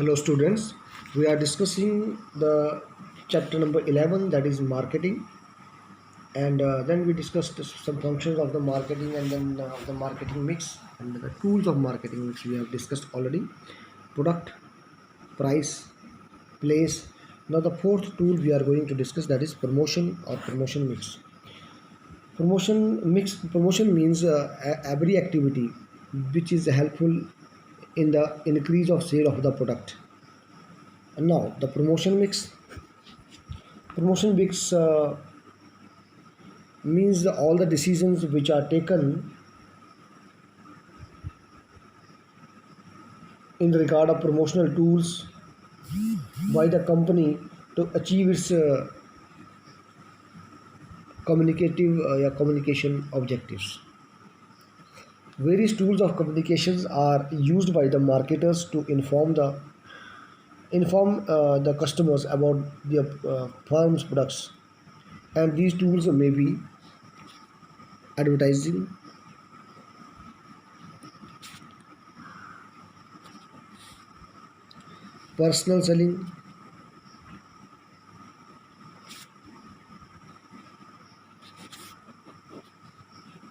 Hello students, we are discussing the chapter number 11, that is marketing, and then we discussed some functions of the marketing, and then the marketing mix and the tools of marketing which we have discussed already: product, price, place. Now the fourth tool we are going to discuss, that is promotion or promotion mix. Promotion means every activity which is helpful in the increase of sale of the product. And now the promotion mix means all the decisions which are taken in regard of promotional tools by the company to achieve its communication objectives. Various tools of communications are used by the marketers to inform the customers about their firm's products, and these tools may be advertising, personal selling,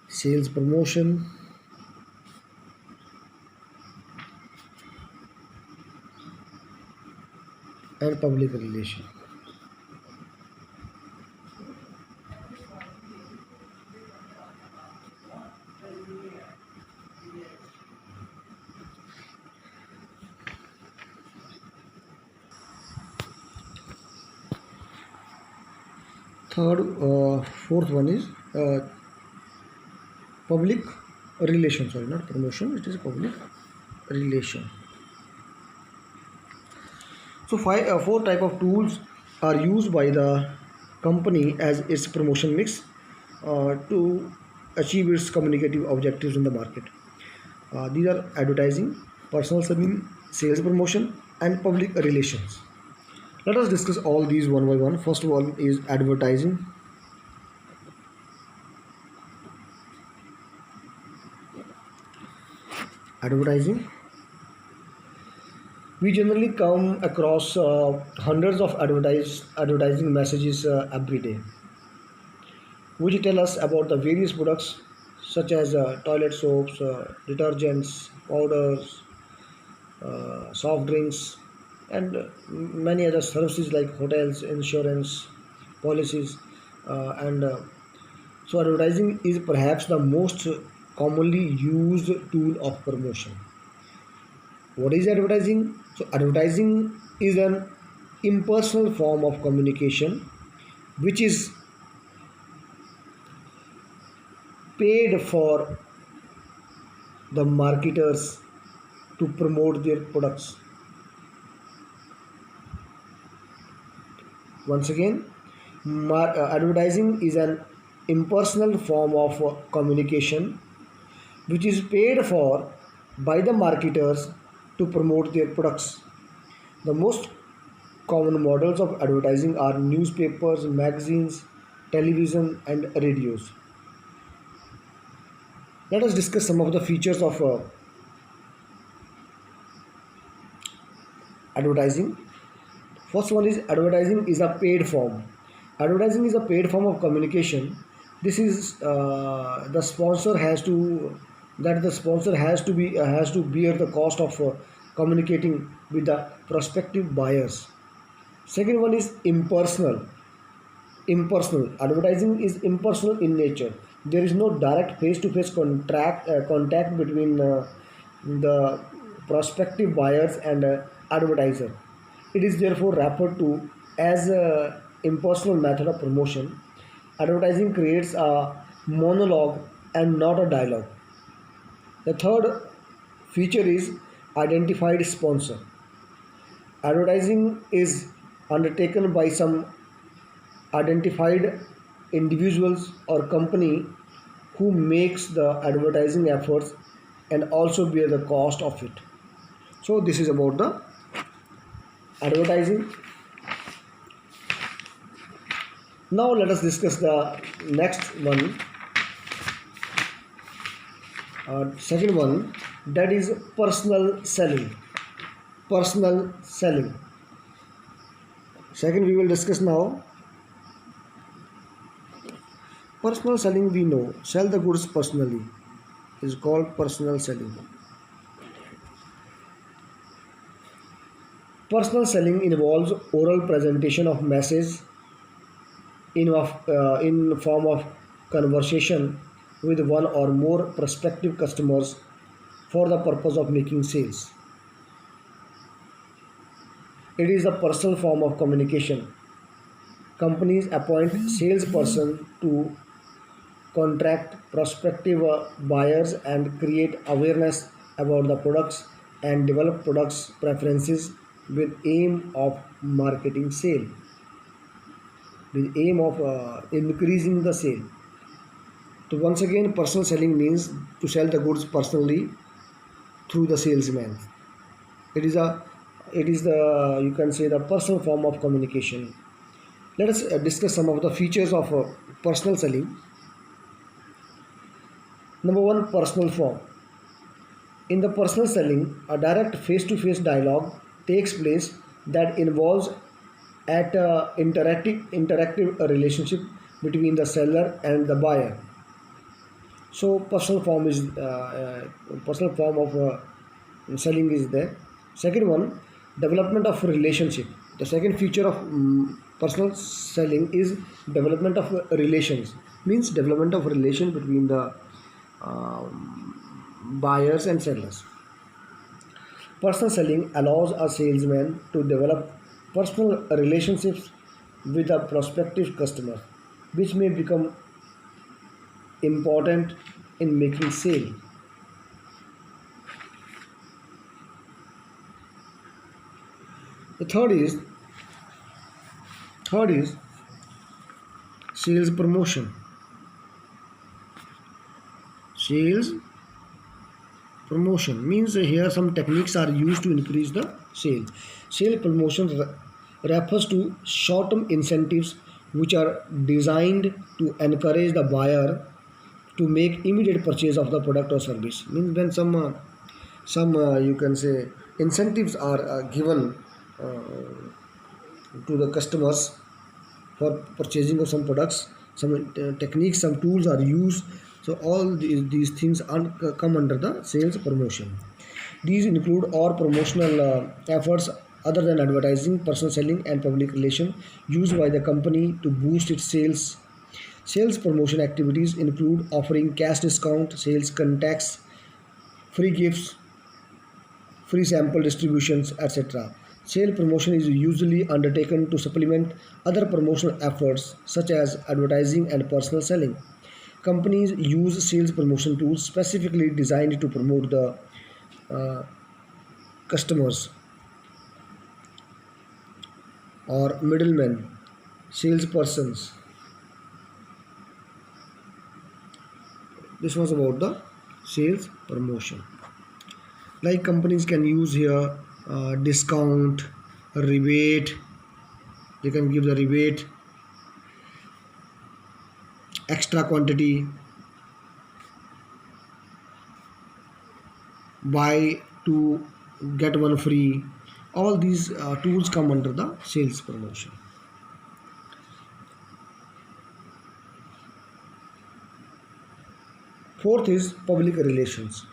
sales promotion, and public relation. Fourth one is public relation. Sorry, not promotion. It is public relation. So four type of tools are used by the company as its promotion mix to achieve its communicative objectives in the market. These are advertising, personal selling, sales promotion, and public relations. Let us discuss all these one by one. First of all is advertising. Advertising. We generally come across hundreds of advertising messages every day, which tell us about the various products such as toilet soaps, detergents, powders, soft drinks, and many other services like hotels, insurance, policies, and so advertising is perhaps the most commonly used tool of promotion. What is advertising? So advertising is an impersonal form of communication which is paid for the marketers to promote their products. Once again, advertising is an impersonal form of communication which is paid for by the marketers to promote their products. The most common models of advertising are newspapers, magazines, television, and radios. Let us discuss some of the features of advertising. First one is advertising is a paid form. Advertising is a paid form of communication. This is the sponsor has to that the sponsor has to bear the cost of communicating with the prospective buyers. Second one is impersonal. Impersonal advertising is impersonal in nature. There is no direct face-to-face contact between the prospective buyers and advertiser. It is therefore referred to as a impersonal method of promotion. Advertising creates a monologue and not a dialogue. The third feature is identified sponsor. Advertising is undertaken by some identified individuals or company who makes the advertising efforts and also bear the cost of it. So this is about the advertising. Now let us discuss the next one, second one, that is personal selling. personal selling. Second, we will discuss now personal selling. We know sell the goods personally is called personal selling. Personal selling involves oral presentation of message in form of conversation with one or more prospective customers for the purpose of making sales. It is a personal form of communication. Companies appoint salesperson to contract prospective buyers and create awareness about the products and develop products preferences with aim of marketing sale, with aim of increasing the sale. So once again, personal selling means to sell the goods personally through the salesman. It is a it is the, you can say, the personal form of communication. Let us discuss some of the features of personal selling. Number one, personal form. In the personal selling, a direct face-to-face dialogue takes place that involves at interactive relationship between the seller and the buyer. So personal form of selling is there. Second one, development of relationship. The second feature of personal selling is development of relations. Means development of relation between the buyers and sellers. Personal selling allows a salesman to develop personal relationships with a prospective customer, which may become important in making sale. The third is sales promotion. Sales promotion means here some techniques are used to increase the sale. Sale promotion refers to short-term incentives which are designed to encourage the buyer to make immediate purchase of the product or service. Means when some you can say incentives are given to the customers for purchasing of some products, some techniques, some tools are used. So all these things come under the sales promotion. These include all promotional efforts other than advertising, personal selling and public relation used by the company to boost its sales. Sales promotion activities include offering cash discount, sales contacts, free gifts, free sample distributions, etc. Sale promotion is usually undertaken to supplement other promotional efforts such as advertising and personal selling. Companies use sales promotion tools specifically designed to promote the uh, customers or middlemen, salespersons. This was about the sales promotion. Like companies can use here discount, rebate. They can give the rebate, extra quantity, buy to get one free. All these tools come under the sales promotion. Fourth is public relations.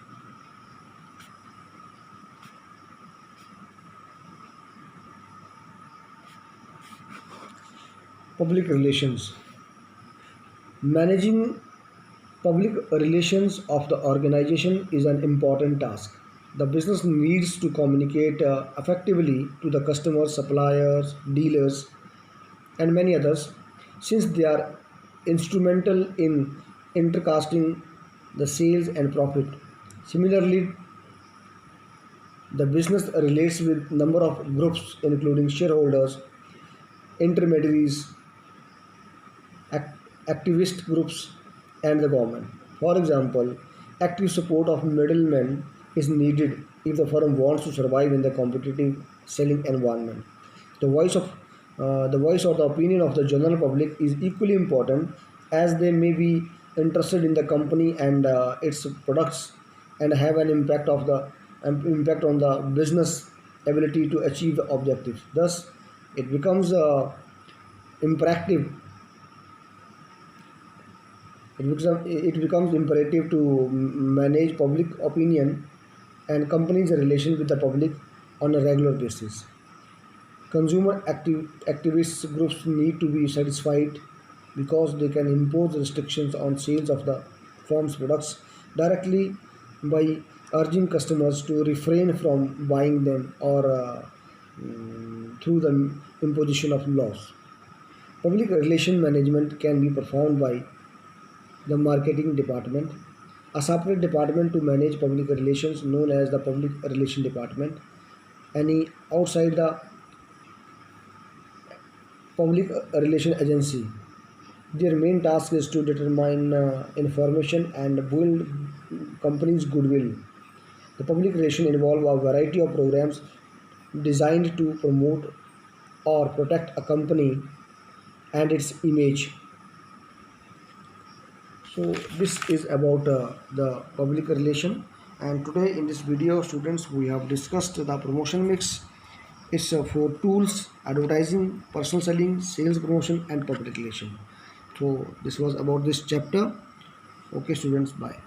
Public relations. Managing public relations of the organization is an important task. The business needs to communicate effectively to the customers, suppliers, dealers, and many others, since they are instrumental in intercasting the sales and profit. Similarly, the business relates with number of groups including shareholders, intermediaries, activist groups, and the government. For example, active support of middlemen is needed if the firm wants to survive in the competitive selling environment. The voice or the opinion of the general public is equally important, as they may be interested in the company and its products and have an impact on the business ability to achieve the objectives. Thus, it becomes imperative. It becomes imperative to manage public opinion and companies' relation with the public on a regular basis. Activist groups need to be satisfied because they can impose restrictions on sales of the firm's products directly by urging customers to refrain from buying them or through the imposition of laws. Public relation management can be performed by the marketing department, a separate department to manage public relations known as the public relation department. Any outside the public relation agency, their main task is to determine information and build company's goodwill. The public relation involve a variety of programs designed to promote or protect a company and its image. So this is about the public relation, and today in this video students we have discussed the promotion mix. It's for tools, advertising, personal selling, sales promotion and public relation. So this was about this chapter. Okay students, bye.